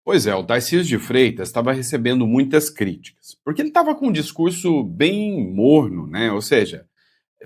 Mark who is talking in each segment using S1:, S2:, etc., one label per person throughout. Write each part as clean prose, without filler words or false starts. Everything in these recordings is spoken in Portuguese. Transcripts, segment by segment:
S1: Pois é, o Tarcísio de Freitas estava recebendo muitas críticas, porque ele estava com um discurso bem morno, né? Ou seja,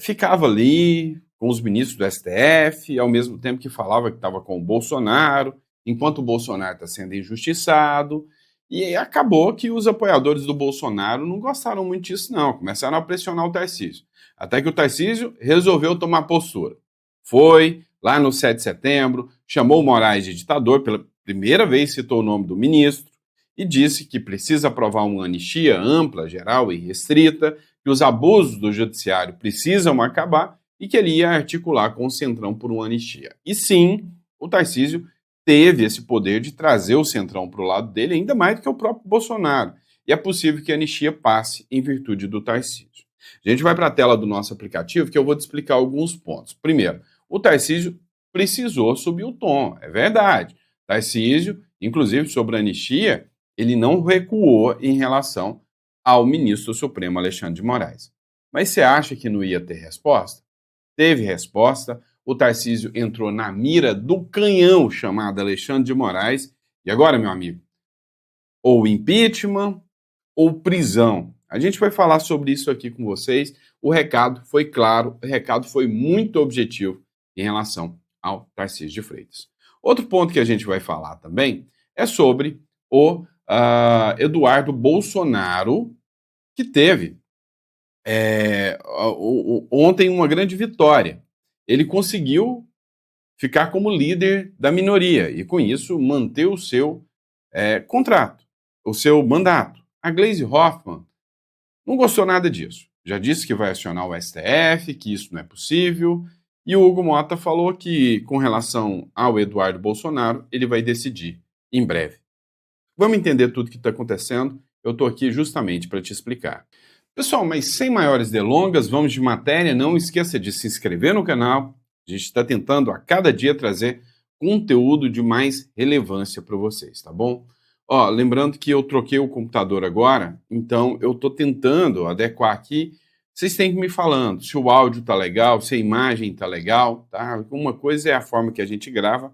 S1: ficava ali com os ministros do STF, ao mesmo tempo que falava que estava com o Bolsonaro, enquanto o Bolsonaro está sendo injustiçado, e acabou que os apoiadores do Bolsonaro não gostaram muito disso, não. Começaram a pressionar o Tarcísio. Até que o Tarcísio resolveu tomar postura. Foi lá no 7 de setembro, chamou o Moraes de ditador, pela primeira vez citou o nome do ministro, e disse que precisa aprovar uma anistia ampla, geral e restrita, que os abusos do judiciário precisam acabar e que ele ia articular com o Centrão por uma anistia. E sim, o Tarcísio teve esse poder de trazer o Centrão para o lado dele, ainda mais do que o próprio Bolsonaro. E é possível que a anistia passe em virtude do Tarcísio. A gente vai para a tela do nosso aplicativo que eu vou te explicar alguns pontos. Primeiro, o Tarcísio precisou subir o tom, é verdade. Tarcísio, inclusive sobre a anistia, ele não recuou em relação ao ministro Supremo Alexandre de Moraes. Mas você acha que não ia ter resposta? Teve resposta. O Tarcísio entrou na mira do canhão chamado Alexandre de Moraes. E agora, meu amigo, ou impeachment ou prisão. A gente vai falar sobre isso aqui com vocês. O recado foi claro, o recado foi muito objetivo em relação ao Tarcísio de Freitas. Outro ponto que a gente vai falar também é sobre o Eduardo Bolsonaro, que teve ontem uma grande vitória. Ele conseguiu ficar como líder da minoria e, com isso, manter o seu contrato, o seu mandato. A Gleisi Hoffmann não gostou nada disso. Já disse que vai acionar o STF, que isso não é possível. E o Hugo Mota falou que, com relação ao Eduardo Bolsonaro, ele vai decidir em breve. Vamos entender tudo o que está acontecendo? Eu estou aqui justamente para te explicar. Pessoal, mas sem maiores delongas, vamos de matéria. Não esqueça de se inscrever no canal. A gente está tentando a cada dia trazer conteúdo de mais relevância para vocês, tá bom? Ó, lembrando que eu troquei o computador agora, então eu estou tentando adequar aqui. Vocês têm que me falando se o áudio tá legal, se a imagem tá legal, tá? Uma coisa é a forma que a gente grava.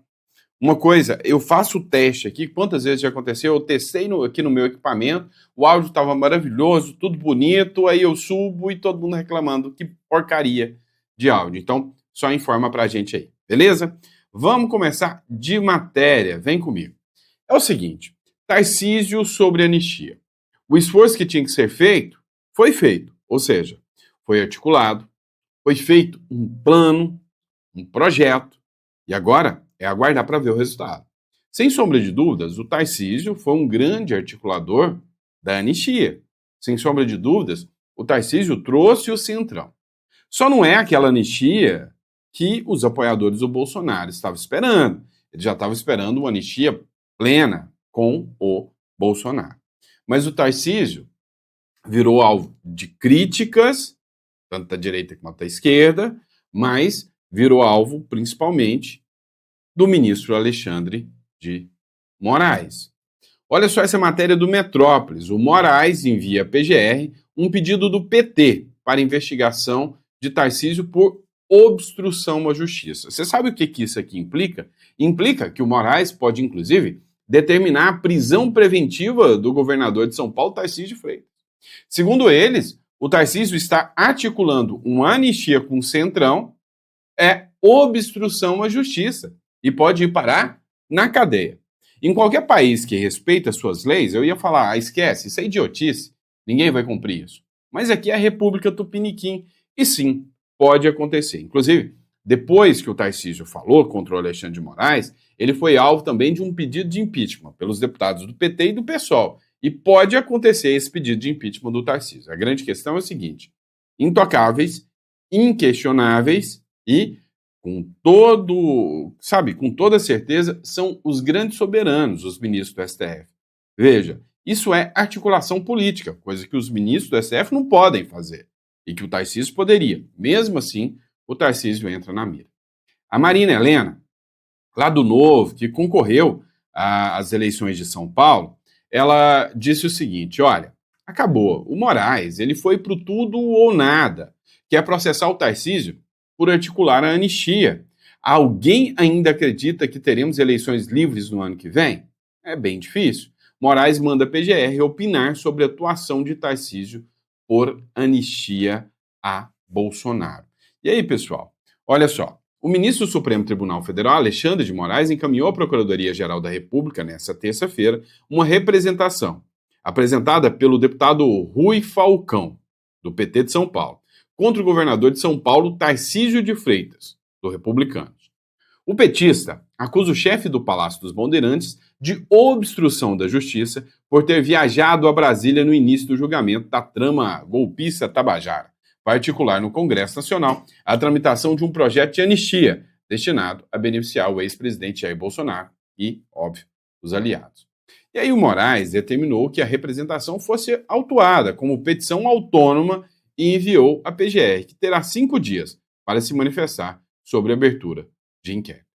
S1: Uma coisa, eu faço o teste aqui, quantas vezes já aconteceu, eu testei aqui no meu equipamento, o áudio estava maravilhoso, tudo bonito, aí eu subo e todo mundo reclamando, que porcaria de áudio. Então, só informa pra gente aí, beleza? Vamos começar de matéria, vem comigo. É o seguinte, Tarcísio sobre anistia. O esforço que tinha que ser feito, foi feito, ou seja, foi articulado, foi feito um plano, um projeto, e agora é aguardar para ver o resultado. Sem sombra de dúvidas, o Tarcísio foi um grande articulador da anistia. Sem sombra de dúvidas, o Tarcísio trouxe o Centrão. Só não é aquela anistia que os apoiadores do Bolsonaro estavam esperando. Eles já estavam esperando uma anistia plena com o Bolsonaro. Mas o Tarcísio virou alvo de críticas, tanto da direita quanto da esquerda, mas virou alvo, principalmente, do ministro Alexandre de Moraes. Olha só essa matéria do Metrópolis. O Moraes envia à PGR um pedido do PT para investigação de Tarcísio por obstrução à justiça. Você sabe o que isso aqui implica? Implica que o Moraes pode, inclusive, determinar a prisão preventiva do governador de São Paulo, Tarcísio de Freitas. Segundo eles, o Tarcísio está articulando uma anistia com o Centrão, obstrução à justiça e pode ir parar na cadeia. Em qualquer país que respeita suas leis, eu ia falar, esquece, isso é idiotice, ninguém vai cumprir isso. Mas aqui é a República Tupiniquim, e sim, pode acontecer. Inclusive, depois que o Tarcísio falou contra o Alexandre de Moraes, ele foi alvo também de um pedido de impeachment pelos deputados do PT e do PSOL. E pode acontecer esse pedido de impeachment do Tarcísio. A grande questão é o seguinte, intocáveis, inquestionáveis e com toda certeza, são os grandes soberanos, os ministros do STF. Veja, isso é articulação política, coisa que os ministros do STF não podem fazer, e que o Tarcísio poderia. Mesmo assim, o Tarcísio entra na mira. A Marina Helena, lá do Novo, que concorreu às eleições de São Paulo, ela disse o seguinte, olha, acabou, o Moraes, ele foi pro tudo ou nada, quer processar o Tarcísio por articular a anistia. Alguém ainda acredita que teremos eleições livres no ano que vem? É bem difícil. Moraes manda a PGR opinar sobre a atuação de Tarcísio por anistia a Bolsonaro. E aí, pessoal, olha só. O ministro do Supremo Tribunal Federal, Alexandre de Moraes, encaminhou à Procuradoria-Geral da República, nesta terça-feira, uma representação apresentada pelo deputado Rui Falcão, do PT de São Paulo, contra o governador de São Paulo, Tarcísio de Freitas, do Republicanos. O petista acusa o chefe do Palácio dos Bandeirantes de obstrução da justiça por ter viajado a Brasília no início do julgamento da trama golpista Tabajara, particular no Congresso Nacional, a tramitação de um projeto de anistia destinado a beneficiar o ex-presidente Jair Bolsonaro e, óbvio, os aliados. E aí o Moraes determinou que a representação fosse autuada como petição autônoma e enviou a PGR, que terá 5 dias para se manifestar sobre a abertura de inquérito.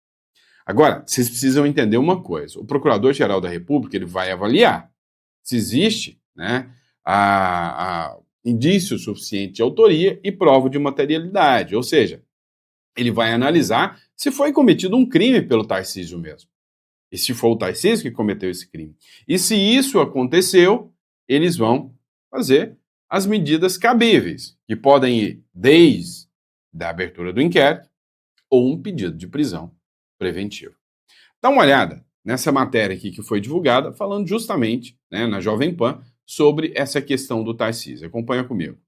S1: Agora, vocês precisam entender uma coisa. O Procurador-Geral da República ele vai avaliar se existe indício suficiente de autoria e prova de materialidade. Ou seja, ele vai analisar se foi cometido um crime pelo Tarcísio mesmo. E se for o Tarcísio que cometeu esse crime. E se isso aconteceu, eles vão fazer as medidas cabíveis, que podem ir desde a abertura do inquérito ou um pedido de prisão preventiva. Dá uma olhada nessa matéria aqui que foi divulgada, falando justamente, na Jovem Pan, sobre essa questão do Tarcísio. Acompanha comigo.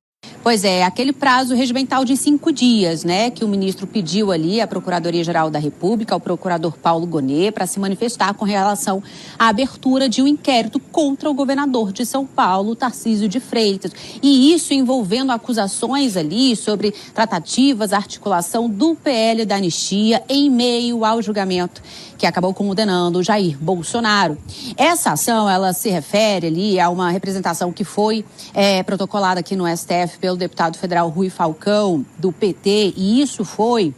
S2: Pois é, aquele prazo regimental de 5 dias, que o ministro pediu ali à Procuradoria-Geral da República, ao procurador Paulo Gonet, para se manifestar com relação à abertura de um inquérito contra o governador de São Paulo, Tarcísio de Freitas. E isso envolvendo acusações ali sobre tratativas, articulação do PL da anistia em meio ao julgamento que acabou condenando Jair Bolsonaro. Essa ação, ela se refere ali a uma representação que foi protocolada aqui no STF pelo deputado federal Rui Falcão, do PT, e isso foi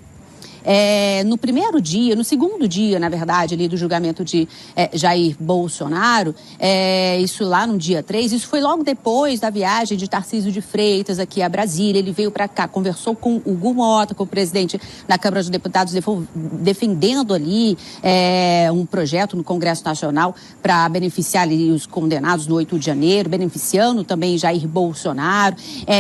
S2: no segundo dia, na verdade, ali do julgamento de Jair Bolsonaro, isso lá no dia 3, isso foi logo depois da viagem de Tarcísio de Freitas aqui a Brasília. Ele veio para cá, conversou com o Hugo Mota, com o presidente da Câmara dos Deputados, defendendo ali um projeto no Congresso Nacional para beneficiar ali os condenados no 8 de janeiro, beneficiando também Jair Bolsonaro.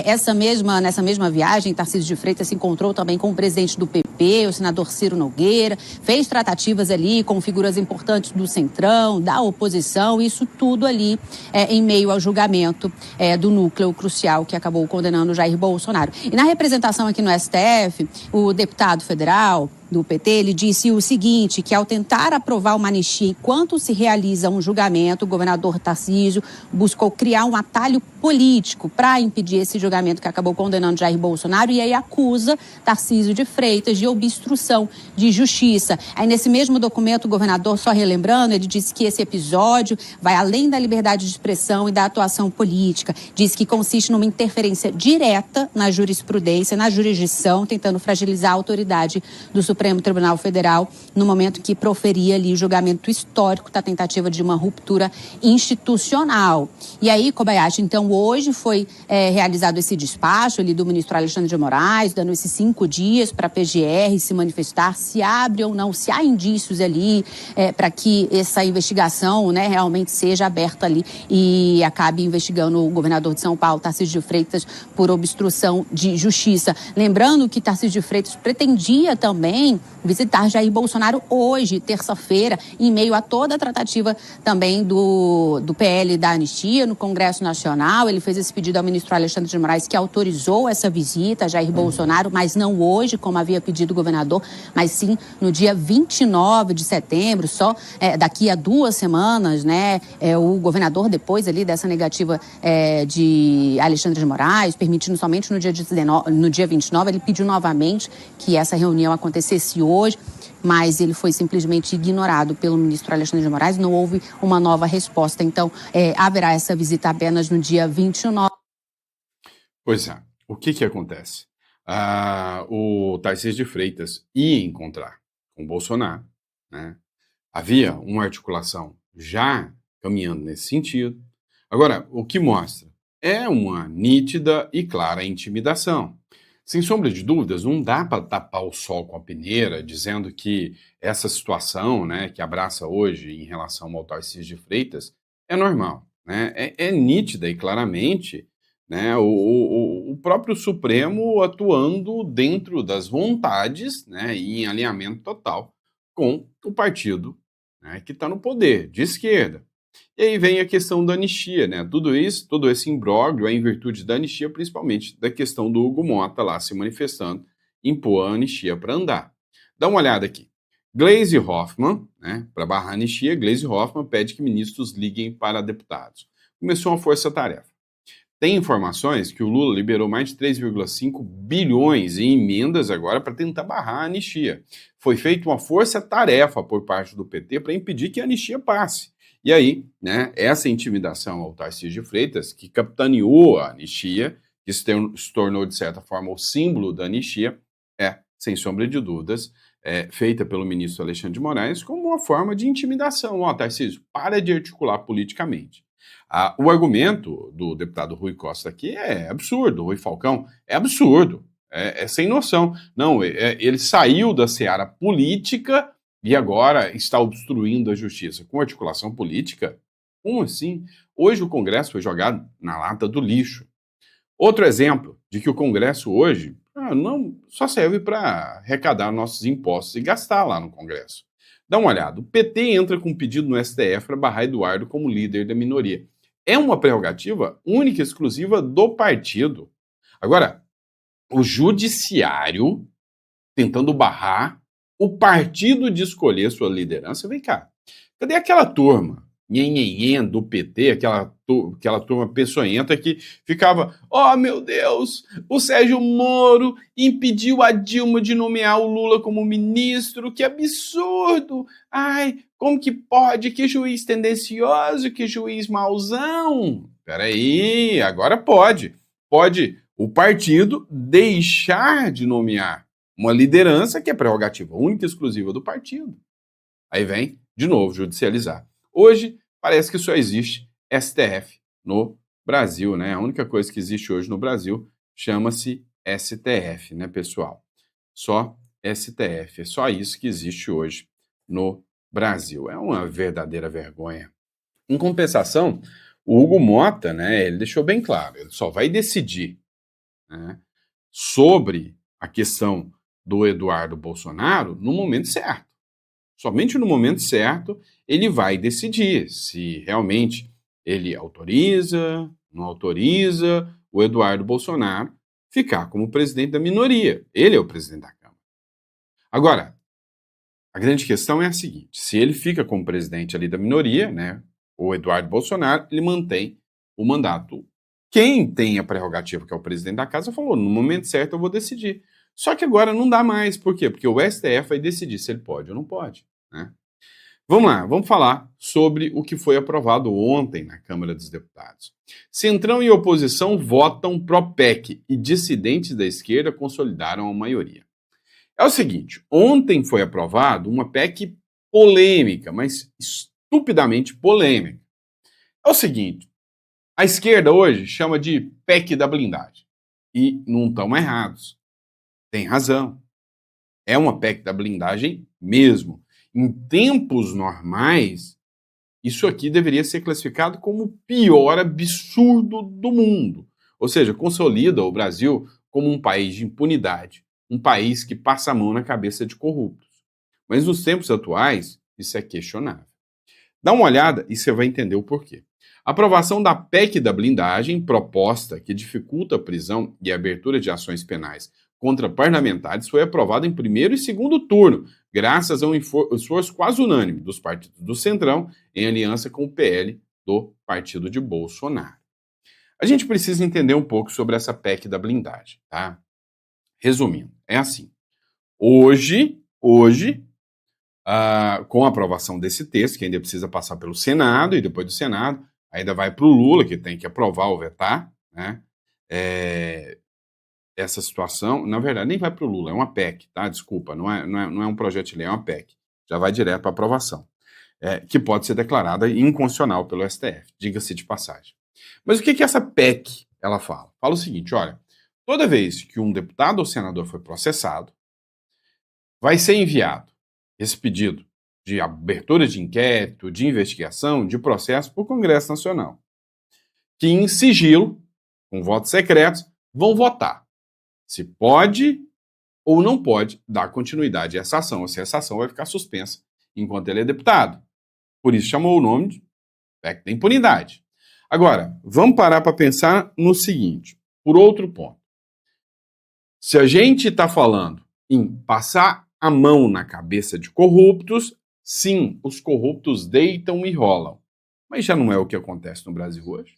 S2: Nessa mesma viagem, Tarcísio de Freitas se encontrou também com o presidente do PP, o senador Ciro Nogueira, fez tratativas ali com figuras importantes do Centrão, da oposição, isso tudo ali em meio ao julgamento do núcleo crucial que acabou condenando Jair Bolsonaro. E na representação aqui no STF, o deputado federal do PT, ele disse o seguinte, que ao tentar aprovar uma anistia enquanto se realiza um julgamento, o governador Tarcísio buscou criar um atalho político para impedir esse julgamento que acabou condenando Jair Bolsonaro, e aí acusa Tarcísio de Freitas de obstrução de justiça. Aí nesse mesmo documento, o governador, só relembrando, ele disse que esse episódio vai além da liberdade de expressão e da atuação política. Diz que consiste numa interferência direta na jurisprudência, na jurisdição, tentando fragilizar a autoridade do Supremo Tribunal Federal no momento que proferia ali o julgamento histórico da tentativa de uma ruptura institucional. E aí, Kobayashi, então hoje foi realizado esse despacho ali do ministro Alexandre de Moraes, dando esses 5 dias para a PGR se manifestar se abre ou não, se há indícios ali para que essa investigação realmente seja aberta ali e acabe investigando o governador de São Paulo, Tarcísio de Freitas, por obstrução de justiça. Lembrando que Tarcísio de Freitas pretendia também visitar Jair Bolsonaro hoje, terça-feira, em meio a toda a tratativa também do PL da anistia no Congresso Nacional. Ele fez esse pedido ao ministro Alexandre de Moraes, que autorizou essa visita a Jair Bolsonaro, mas não hoje, como havia pedido o governador, mas sim no dia 29 de setembro, só daqui a 2 semanas, o governador, depois ali dessa negativa de Alexandre de Moraes, permitindo somente no dia 29, ele pediu novamente que essa reunião acontecesse hoje, mas ele foi simplesmente ignorado pelo ministro Alexandre de Moraes, não houve uma nova resposta. Então, haverá essa visita apenas no dia 29.
S1: Pois é, o que acontece? O Tarcísio de Freitas ia encontrar com o Bolsonaro, Havia uma articulação já caminhando nesse sentido. Agora, o que mostra? É uma nítida e clara intimidação. Sem sombra de dúvidas, não dá para tapar o sol com a peneira, dizendo que essa situação, né, que abraça hoje em relação ao Tarcísio de Freitas é normal, né? É nítida e claramente, né, o próprio Supremo atuando dentro das vontades, né, e em alinhamento total com o partido, né, que está no poder, de esquerda. E aí vem a questão da anistia, né? Tudo isso, todo esse imbróglio é em virtude da anistia, principalmente da questão do Hugo Mota lá se manifestando, impor a anistia para andar. Dá uma olhada aqui. Gleisi Hoffmann, né, para barrar a anistia, Gleisi Hoffmann pede que ministros liguem para deputados. Começou uma força-tarefa. Tem informações que o Lula liberou mais de 3,5 bilhões em emendas agora para tentar barrar a anistia. Foi feita uma força-tarefa por parte do PT para impedir que a anistia passe. E aí, né, essa intimidação ao Tarcísio de Freitas, que capitaneou a anistia, que se tornou, de certa forma, o símbolo da anistia, sem sombra de dúvidas, feita pelo ministro Alexandre de Moraes como uma forma de intimidação. Ó, Tarcísio, para de articular politicamente. O argumento do deputado Rui Costa aqui é absurdo, Rui Falcão, é absurdo, é sem noção. Não, ele saiu da seara política e agora está obstruindo a justiça com articulação política? Como assim? Hoje o Congresso foi jogado na lata do lixo. Outro exemplo de que o Congresso hoje não só serve para arrecadar nossos impostos e gastar lá no Congresso. Dá uma olhada, o PT entra com um pedido no STF para barrar Eduardo como líder da minoria. É uma prerrogativa única e exclusiva do partido. Agora, o judiciário tentando barrar o partido de escolher sua liderança, vem cá. Cadê aquela turma nhenhenhen do PT, aquela turma peçonhenta que ficava, oh meu Deus, o Sérgio Moro impediu a Dilma de nomear o Lula como ministro, que absurdo, ai, como que pode, que juiz tendencioso, que juiz mauzão. Peraí, agora pode o partido deixar de nomear uma liderança que é prerrogativa única e exclusiva do partido. Aí vem, de novo, judicializar. Hoje, parece que só existe STF no Brasil, né? A única coisa que existe hoje no Brasil chama-se STF, né, pessoal? Só STF. É só isso que existe hoje no Brasil. É uma verdadeira vergonha. Em compensação, o Hugo Mota, né, ele deixou bem claro, ele só vai decidir, né, sobre a questão do Eduardo Bolsonaro no momento certo. Somente no momento certo ele vai decidir se realmente ele autoriza, não autoriza o Eduardo Bolsonaro ficar como presidente da minoria. Ele é o presidente da Câmara. Agora, a grande questão é a seguinte: se ele fica como presidente ali da minoria, né, o Eduardo Bolsonaro, ele mantém o mandato. Quem tem a prerrogativa, que é o presidente da casa, falou, no momento certo eu vou decidir. Só que agora não dá mais. Por quê? Porque o STF vai decidir se ele pode ou não pode, né? Vamos lá, vamos falar sobre o que foi aprovado ontem na Câmara dos Deputados. Centrão e oposição votam pró-PEC e dissidentes da esquerda consolidaram a maioria. É o seguinte, ontem foi aprovado uma PEC polêmica, mas estupidamente polêmica. É o seguinte, a esquerda hoje chama de PEC da blindagem. E não estão errados. Tem razão. É uma PEC da blindagem mesmo. Em tempos normais, isso aqui deveria ser classificado como o pior absurdo do mundo. Ou seja, consolida o Brasil como um país de impunidade, um país que passa a mão na cabeça de corruptos. Mas nos tempos atuais, isso é questionável. Dá uma olhada e você vai entender o porquê. A aprovação da PEC da blindagem, proposta que dificulta a prisão e a abertura de ações penais contra parlamentares, foi aprovada em primeiro e segundo turno, graças a um esforço quase unânime dos partidos do Centrão, em aliança com o PL do partido de Bolsonaro. A gente precisa entender um pouco sobre essa PEC da blindagem, tá? Resumindo, é assim. Hoje, com a aprovação desse texto, que ainda precisa passar pelo Senado, e depois do Senado, ainda vai para o Lula, que tem que aprovar ou vetar, né? Essa situação, na verdade, nem vai para o Lula, é uma PEC, tá? Desculpa, não é um projeto de lei, é uma PEC. Já vai direto para aprovação, que pode ser declarada inconstitucional pelo STF, diga-se de passagem. Mas o que essa PEC ela fala? Fala o seguinte, olha, Toda vez que um deputado ou senador for processado, vai ser enviado esse pedido de abertura de inquérito, de investigação, de processo para o Congresso Nacional, que em sigilo, com votos secretos, vão votar se pode ou não pode dar continuidade a essa ação, ou se essa ação vai ficar suspensa enquanto ele é deputado. Por isso chamou o nome de PEC da impunidade. Agora, vamos parar para pensar no seguinte, por outro ponto. Se a gente está falando em passar a mão na cabeça de corruptos, sim, os corruptos deitam e rolam. Mas já não é o que acontece no Brasil hoje.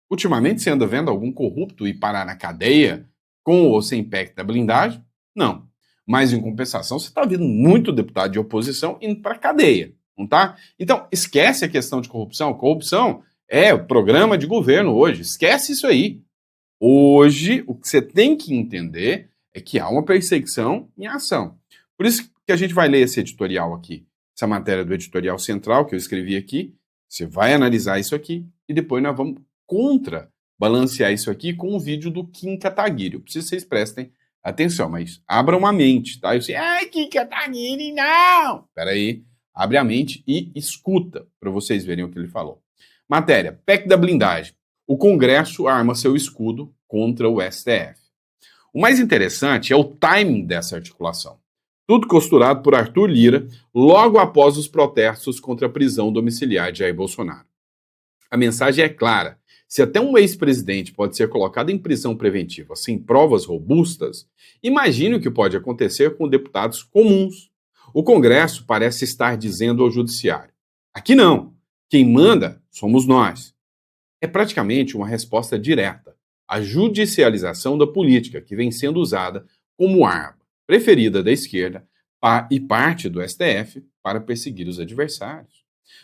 S1: Ultimamente você anda vendo algum corrupto ir parar na cadeia com ou sem PEC da blindagem? Não. Mas, em compensação, você está vendo muito deputado de oposição indo para a cadeia, não tá? Então, esquece a questão de corrupção. Corrupção é o programa de governo hoje. Esquece isso aí. Hoje, o que você tem que entender é que há uma perseguição em ação. Por isso que a gente vai ler esse editorial aqui, essa matéria do editorial central que eu escrevi aqui. Você vai analisar isso aqui e depois nós vamos balancear isso aqui com um vídeo do Kim Kataguiri. Eu preciso que vocês prestem atenção, mas abram a mente, tá? Eu sei, ai, Kim Kataguiri, não! Peraí, abre a mente e escuta para vocês verem o que ele falou. Matéria, PEC da blindagem. O Congresso arma seu escudo contra o STF. O mais interessante é o timing dessa articulação. Tudo costurado por Arthur Lira logo após os protestos contra a prisão domiciliar de Jair Bolsonaro. A mensagem é clara. Se até um ex-presidente pode ser colocado em prisão preventiva sem provas robustas, imagine o que pode acontecer com deputados comuns. O Congresso parece estar dizendo ao Judiciário: aqui não, quem manda somos nós. É praticamente uma resposta direta à judicialização da política que vem sendo usada como arma preferida da esquerda e parte do STF para perseguir os adversários.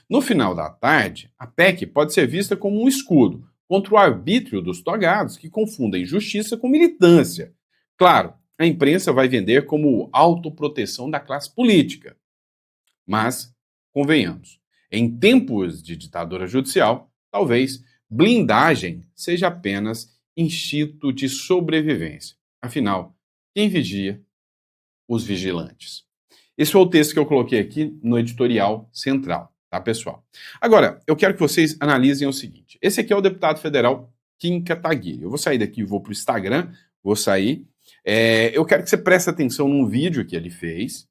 S1: No final da tarde, a PEC pode ser vista como um escudo contra o arbítrio dos togados que confundem justiça com militância. Claro, a imprensa vai vender como autoproteção da classe política. Mas, convenhamos, em tempos de ditadura judicial, talvez blindagem seja apenas instinto de sobrevivência. Afinal, quem vigia? Os vigilantes. Esse foi o texto que eu coloquei aqui no editorial central, tá, pessoal? Agora, eu quero que vocês analisem o seguinte. Esse aqui é o deputado federal Kim Kataguiri. Eu vou sair daqui e vou para o Instagram, vou sair. Eu quero que você preste atenção num vídeo que ele fez,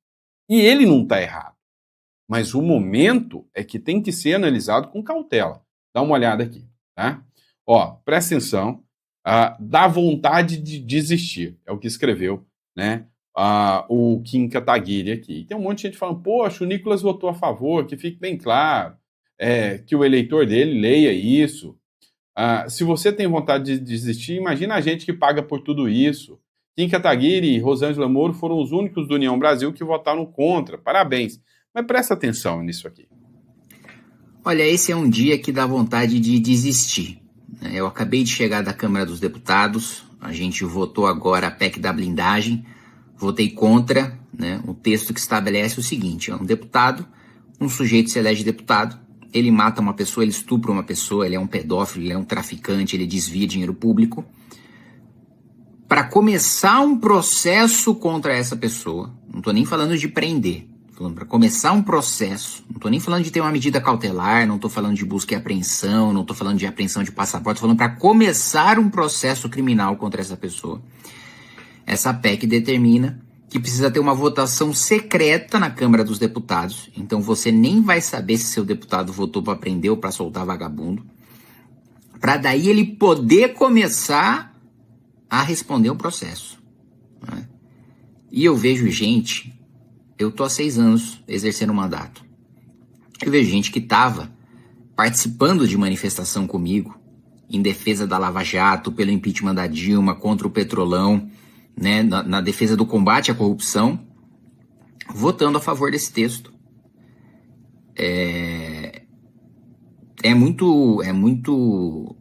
S1: e ele não está errado. Mas o momento é que tem que ser analisado com cautela. Dá uma olhada aqui, tá? Ó, presta atenção. Dá vontade de desistir. É o que escreveu, né? O Kim Kataguiri aqui. E tem um monte de gente falando, poxa, o Nicolas votou a favor, que fique bem claro, que o eleitor dele leia isso. Se você tem vontade de desistir, imagina a gente que paga por tudo isso. Kim Kataguiri e Rosângela Moro foram os únicos do União Brasil que votaram contra. Parabéns. Mas presta atenção nisso aqui.
S3: Olha, esse é um dia que dá vontade de desistir. Eu acabei de chegar da Câmara dos Deputados, a gente votou agora a PEC da blindagem, votei contra, né, um texto que estabelece o seguinte: um deputado, um sujeito se elege deputado, ele mata uma pessoa, ele estupra uma pessoa, ele é um pedófilo, ele é um traficante, ele desvia dinheiro público. Para começar um processo contra essa pessoa, não estou nem falando de prender, estou falando para começar um processo, não estou nem falando de ter uma medida cautelar, não estou falando de busca e apreensão, não estou falando de apreensão de passaporte, estou falando para começar um processo criminal contra essa pessoa. Essa PEC determina que precisa ter uma votação secreta na Câmara dos Deputados, então você nem vai saber se seu deputado votou para prender ou para soltar vagabundo, para daí ele poder começar a responder um processo, né? E eu vejo gente, eu tô há 6 anos exercendo o mandato, eu vejo gente que estava participando de manifestação comigo em defesa da Lava Jato, pelo impeachment da Dilma, contra o Petrolão, né, na defesa do combate à corrupção, votando a favor desse texto. É muito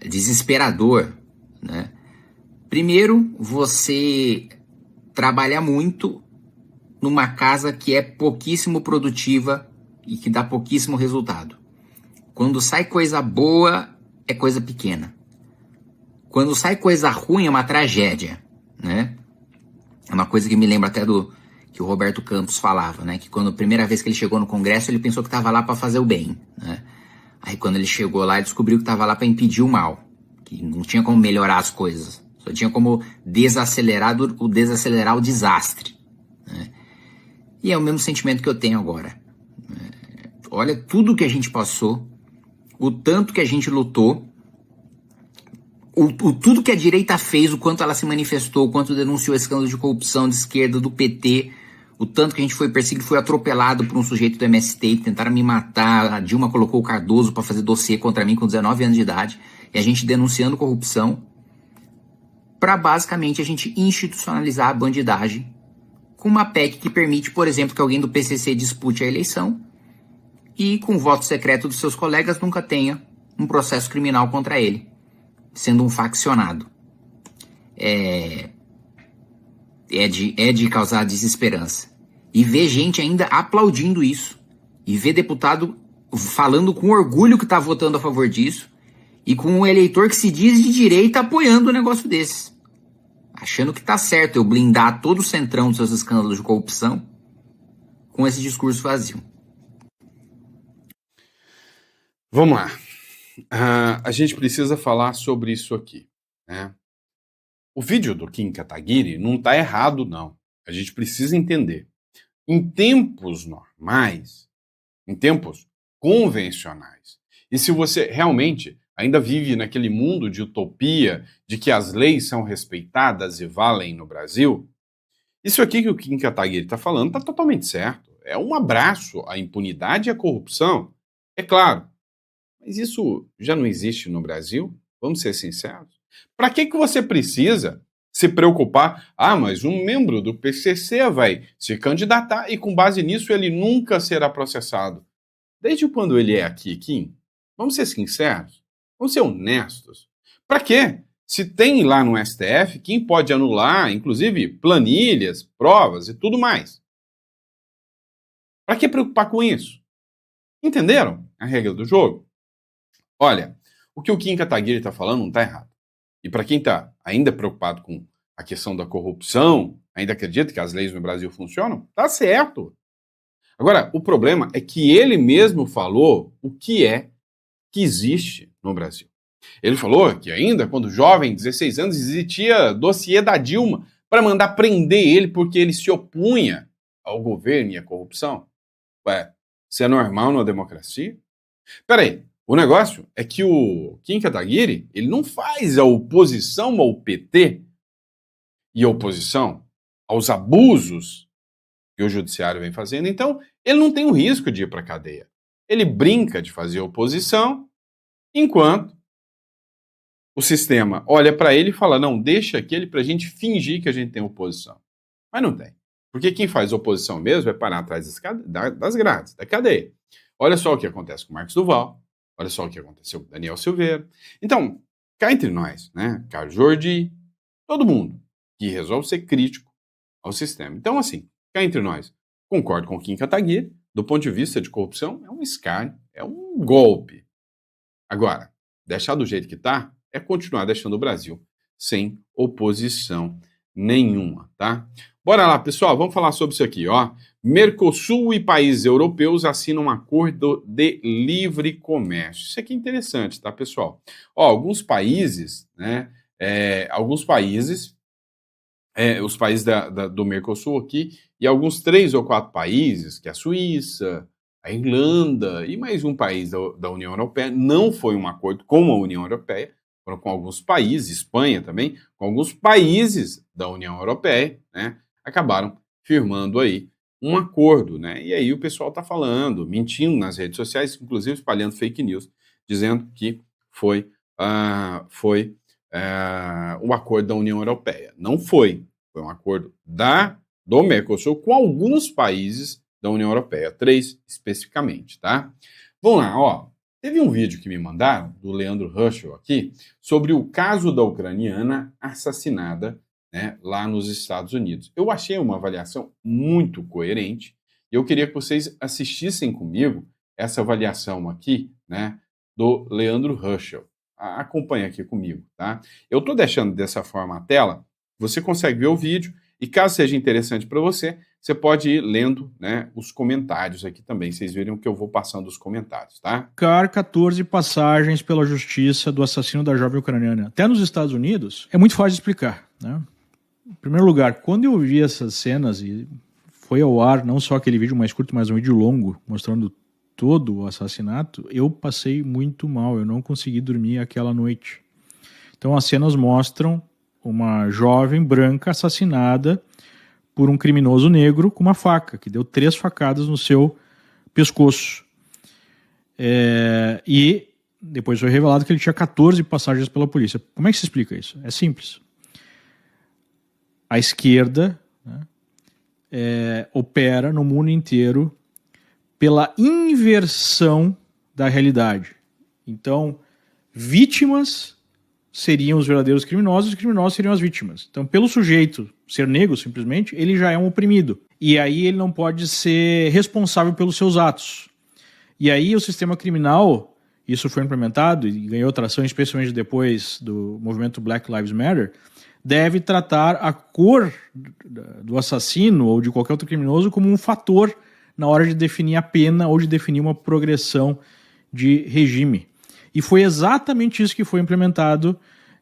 S3: desesperador, né? Primeiro, você trabalha muito numa casa que é pouquíssimo produtiva e que dá pouquíssimo resultado. Quando sai coisa boa, é coisa pequena. Quando sai coisa ruim é uma tragédia, né? É uma coisa que me lembra até do que o Roberto Campos falava, né? Que quando a primeira vez que ele chegou no Congresso, ele pensou que estava lá para fazer o bem, né? Aí quando ele chegou lá, ele descobriu que estava lá para impedir o mal, que não tinha como melhorar as coisas, só tinha como desacelerar o desastre, né? E é o mesmo sentimento que eu tenho agora. Olha tudo que a gente passou, o tanto que a gente lutou, tudo que a direita fez, o quanto ela se manifestou, o quanto denunciou escândalos de corrupção de esquerda, do PT, o tanto que a gente foi perseguido, foi atropelado por um sujeito do MST, tentaram me matar, a Dilma colocou o Cardoso para fazer dossiê contra mim com 19 anos de idade, e a gente denunciando corrupção, para basicamente a gente institucionalizar a bandidagem com uma PEC que permite, por exemplo, que alguém do PCC dispute a eleição e com o voto secreto dos seus colegas nunca tenha um processo criminal contra ele, sendo um faccionado. É de causar desesperança. E ver gente ainda aplaudindo isso. E ver deputado falando com orgulho que está votando a favor disso. E com um eleitor que se diz de direita apoiando um negócio desses. Achando que tá certo eu blindar todo o centrão dos seus escândalos de corrupção com esse discurso vazio.
S1: Vamos lá. A gente precisa falar sobre isso aqui, né? O vídeo do Kim Kataguiri não está errado, não. A gente precisa entender. Em tempos normais, em tempos convencionais, e se você realmente ainda vive naquele mundo de utopia, de que as leis são respeitadas e valem no Brasil, isso aqui que o Kim Kataguiri está falando está totalmente certo. É um abraço à impunidade e à corrupção. É claro, mas isso já não existe no Brasil? Vamos ser sinceros. Para que você precisa se preocupar? Ah, mas um membro do PCC vai se candidatar e com base nisso ele nunca será processado. Desde quando ele é aqui, Kim? Vamos ser sinceros? Vamos ser honestos. Para quê? Se tem lá no STF quem pode anular, inclusive, planilhas, provas e tudo mais. Para que preocupar com isso? Entenderam a regra do jogo? Olha, o que o Kim Kataguiri está falando não está errado. E para quem está ainda preocupado com a questão da corrupção, ainda acredita que as leis no Brasil funcionam, tá certo. Agora, o problema é que ele mesmo falou o que é que existe no Brasil. Ele falou que ainda quando jovem, 16 anos, existia dossiê da Dilma para mandar prender ele porque ele se opunha ao governo e à corrupção. Ué, isso é normal na democracia? Peraí, o negócio é que o Kim Kataguiri, ele não faz a oposição ao PT e a oposição aos abusos que o judiciário vem fazendo, então ele não tem o risco de ir para a cadeia. Ele brinca de fazer oposição, enquanto o sistema olha para ele e fala, não, deixa aquele para a gente fingir que a gente tem oposição. Mas não tem. Porque quem faz oposição mesmo vai parar atrás das grades, da cadeia. Olha só o que acontece com o Marcos Duval, olha só o que aconteceu com o Daniel Silveira. Então, cá entre nós, né, Carlos Jordi, todo mundo que resolve ser crítico ao sistema. Então, assim, cá entre nós, concordo com o Kim Kataguiri, do ponto de vista de corrupção, é um escárnio, é um golpe. Agora, deixar do jeito que está é continuar deixando o Brasil sem oposição nenhuma, tá? Bora lá, pessoal, vamos falar sobre isso aqui, ó. Mercosul e países europeus assinam um acordo de livre comércio. Isso aqui é interessante, tá, pessoal? Ó, alguns países, né, os países do Mercosul aqui, e alguns 3 ou 4 países, que é a Suíça, a Irlanda e mais um país da União Europeia, não foi um acordo com a União Europeia, foram com alguns países, Espanha também, com alguns países da União Europeia, né, acabaram firmando aí um acordo, né, e aí o pessoal está falando, mentindo nas redes sociais, inclusive espalhando fake news, dizendo que foi o acordo da União Europeia. Não foi um acordo do Mercosul com alguns países da União Europeia, 3 especificamente, tá? Vamos lá, ó. Teve um vídeo que me mandaram, do Leandro Ruschel aqui, sobre o caso da ucraniana assassinada, né, lá nos Estados Unidos. Eu achei uma avaliação muito coerente e eu queria que vocês assistissem comigo essa avaliação aqui, né, do Leandro Ruschel. acompanha aqui comigo, tá? Eu estou deixando dessa forma a tela, você consegue ver o vídeo, e caso seja interessante para você, você pode ir lendo, né, os comentários aqui também, vocês viram que eu vou passando os comentários, tá?
S4: 14 passagens pela justiça do assassino da jovem ucraniana. Até nos Estados Unidos, é muito fácil de explicar, né? Em primeiro lugar, quando eu vi essas cenas, e foi ao ar não só aquele vídeo mais curto, mas um vídeo longo, mostrando todo o assassinato, eu passei muito mal, eu não consegui dormir aquela noite. Então as cenas mostram uma jovem branca assassinada por um criminoso negro com uma faca, que deu 3 facadas no seu pescoço. E depois foi revelado que ele tinha 14 passagens pela polícia. Como é que se explica isso? É simples. A esquerda, né, opera no mundo inteiro pela inversão da realidade. Então, vítimas seriam os verdadeiros criminosos e os criminosos seriam as vítimas. Então, pelo sujeito ser negro, simplesmente, ele já é um oprimido. E aí ele não pode ser responsável pelos seus atos. E aí o sistema criminal, isso foi implementado e ganhou tração, especialmente depois do movimento Black Lives Matter, deve tratar a cor do assassino ou de qualquer outro criminoso como um fator na hora de definir a pena ou de definir uma progressão de regime. E foi exatamente isso que foi implementado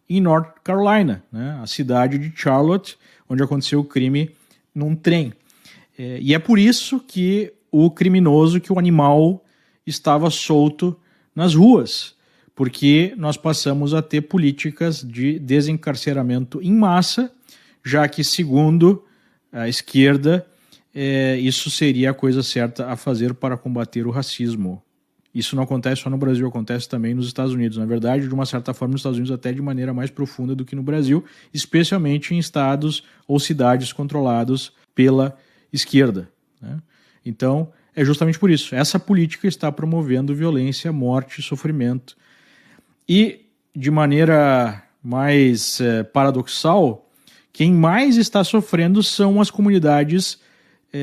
S4: em North Carolina, né? A cidade de Charlotte, onde aconteceu o crime num trem. E é por isso que o criminoso, que o animal estava solto nas ruas, porque nós passamos a ter políticas de desencarceramento em massa, já que, segundo a esquerda, isso seria a coisa certa a fazer para combater o racismo. Isso não acontece só no Brasil, acontece também nos Estados Unidos. Na verdade, de uma certa forma, nos Estados Unidos até de maneira mais profunda do que no Brasil, especialmente em estados ou cidades controlados pela esquerda, né? Então, é justamente por isso. Essa política está promovendo violência, morte, sofrimento. E, de maneira mais paradoxal, quem mais está sofrendo são as comunidades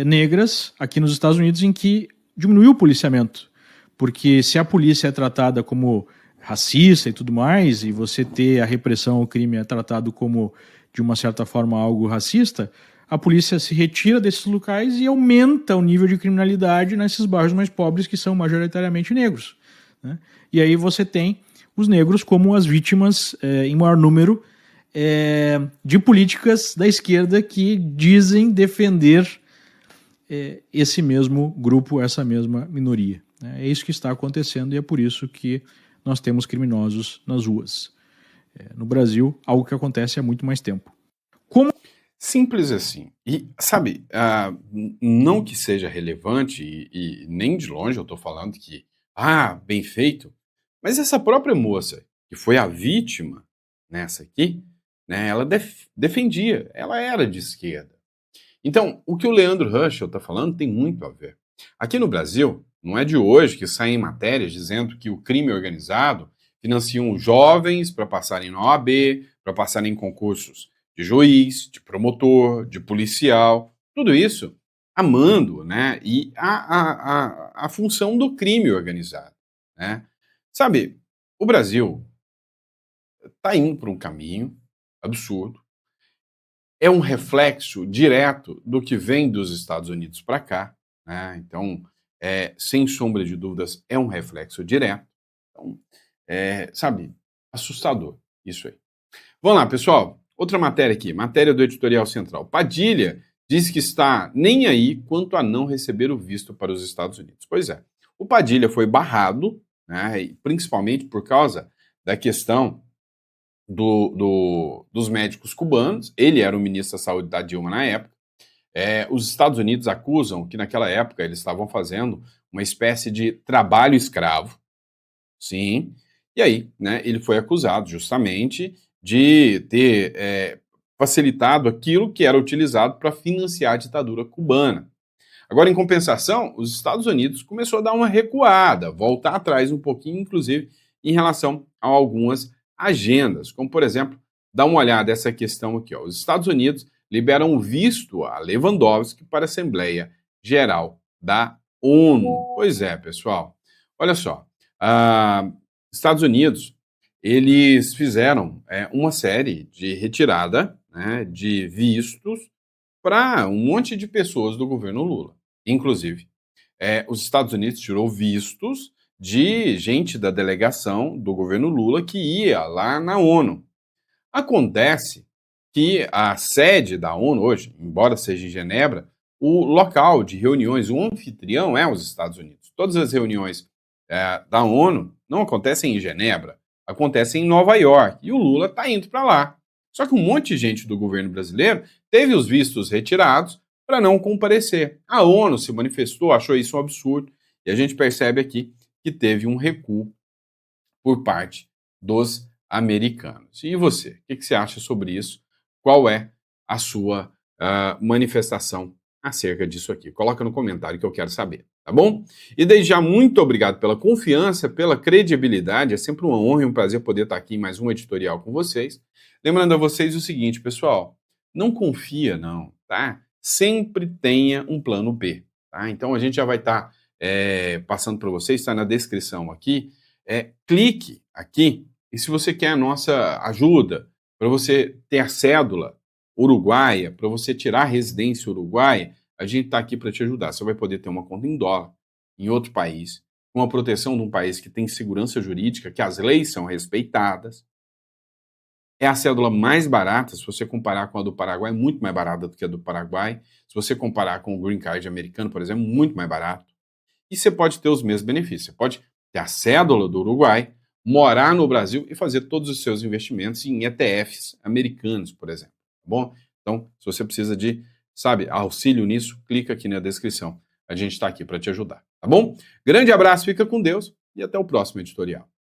S4: negras aqui nos Estados Unidos, em que diminuiu o policiamento. Porque se a polícia é tratada como racista e tudo mais, e você ter a repressão ao crime é tratado como, de uma certa forma, algo racista, a polícia se retira desses locais e aumenta o nível de criminalidade nesses bairros mais pobres, que são majoritariamente negros, né? E aí você tem os negros como as vítimas, em maior número, de políticas da esquerda que dizem defender esse mesmo grupo, essa mesma minoria. É isso que está acontecendo e é por isso que nós temos criminosos nas ruas. No Brasil, algo que acontece há muito mais tempo.
S1: Simples assim. E, sabe, não que seja relevante, e nem de longe eu estou falando que, bem feito, mas essa própria moça, que foi a vítima nessa aqui, né, ela defendia, ela era de esquerda. Então, o que o Leandro Ruschel está falando tem muito a ver. Aqui no Brasil, não é de hoje que saem matérias dizendo que o crime organizado financiam jovens para passarem na OAB, para passarem em concursos de juiz, de promotor, de policial, tudo isso amando, né, e a função do crime organizado, né? Sabe, o Brasil está indo por um caminho absurdo, é um reflexo direto do que vem dos Estados Unidos para cá, né? Então, sem sombra de dúvidas, é um reflexo direto. Então, sabe, assustador isso aí. Vamos lá, pessoal. Outra matéria aqui, matéria do Editorial Central. Padilha diz que está nem aí quanto a não receber o visto para os Estados Unidos. Pois é, o Padilha foi barrado, né, principalmente por causa da questão dos médicos cubanos. Ele era o ministro da Saúde da Dilma na época. Os Estados Unidos acusam que naquela época eles estavam fazendo uma espécie de trabalho escravo. Sim. E aí, né, ele foi acusado justamente de ter facilitado aquilo que era utilizado para financiar a ditadura cubana. Agora, em compensação, os Estados Unidos começou a dar uma recuada, voltar atrás um pouquinho, inclusive, em relação a algumas agendas, como, por exemplo, dá uma olhada nessa questão aqui, ó. Os Estados Unidos liberam visto a Lewandowski para a Assembleia Geral da ONU. Pois é, pessoal. Olha só, Estados Unidos, eles fizeram uma série de retirada, né, de vistos para um monte de pessoas do governo Lula. Inclusive, os Estados Unidos tirou vistos de gente da delegação do governo Lula que ia lá na ONU. Acontece que a sede da ONU hoje, embora seja em Genebra, o local de reuniões, o anfitrião é os Estados Unidos. Todas as reuniões da ONU não acontecem em Genebra, acontecem em Nova York. E o Lula está indo para lá. Só que um monte de gente do governo brasileiro teve os vistos retirados para não comparecer. A ONU se manifestou, achou isso um absurdo, e a gente percebe aqui que teve um recuo por parte dos americanos. E você? O que você acha sobre isso? Qual é a sua manifestação acerca disso aqui? Coloca no comentário que eu quero saber, tá bom? E desde já, muito obrigado pela confiança, pela credibilidade. É sempre uma honra e um prazer poder estar aqui em mais um editorial com vocês. Lembrando a vocês o seguinte, pessoal, não confia não, tá? Sempre tenha um plano B, tá? Então a gente já vai estar passando para vocês, está na descrição aqui. Clique aqui e se você quer a nossa ajuda para você ter a cédula uruguaia, para você tirar a residência uruguaia, a gente está aqui para te ajudar. Você vai poder ter uma conta em dólar em outro país, com a proteção de um país que tem segurança jurídica, que as leis são respeitadas. É a cédula mais barata, se você comparar com a do Paraguai, é muito mais barata do que a do Paraguai. Se você comparar com o Green Card americano, por exemplo, muito mais barato. E você pode ter os mesmos benefícios. Você pode ter a cédula do Uruguai, morar no Brasil e fazer todos os seus investimentos em ETFs americanos, por exemplo. Tá bom? Então, se você precisa de, auxílio nisso, clica aqui na descrição. A gente está aqui para te ajudar, tá bom? Grande abraço, fica com Deus e até o próximo editorial.